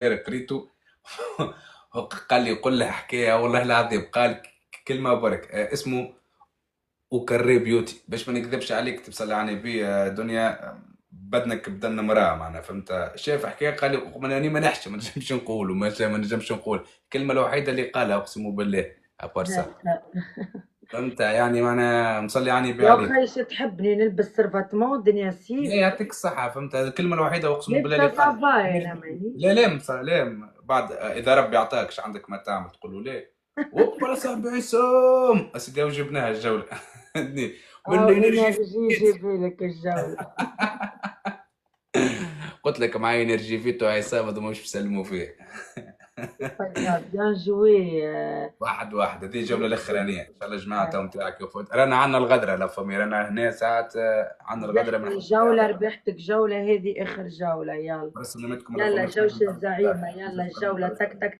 قريته. قال لي قل له حكايه والله العظيم، قال كلمه برك، اسمه وكري بيوتي، باش ما نكذبش عليك تبصلي على نبي دنيا، بدنك بدن امراه معناها، فهمت؟ شاف حكايه قال لي راني ما نحشي، ما نجمش نقول، ما نجمش نقول الكلمه الوحيده اللي قالها اقسم بالله ابارسا. فهمت يعني معناها مصلي على النبي يا عليك. أخي شو تحبني نلبس سرفاتمون دنيا لا سيف؟ يعطيك الصحه، فهمت؟ هذه الكلمه الوحيده اقسم بالله اللي لابسة قالها. صافا أنا مانيش. لا لا لا، بعد اذا ربي عطاكش عندك ما تعمل تقول له لا. وقف صاحبي عصام اسيدي وجبناها الجوله. من الانرجي إنرجي فيت. جيبي لك الجولة. قلت لك معايا انرجي فيت وعصام هذا مش بيسلموا فيه. بيان جوي. واحد واحد، هذه الجوله ميرسي. الاخرانيه ان شاء الله جماعه توم تاعك يفوت، رانا عندنا الغدره لا فمي، رانا هنا ساعات عندنا الغدره ربحت من الجولة، حد. ربحتك جولة، هذه آخر جولة. يلا. بس سلامتكم لا يلا فمي جوش خير. الزعيمة، يلا الجولة تك تك.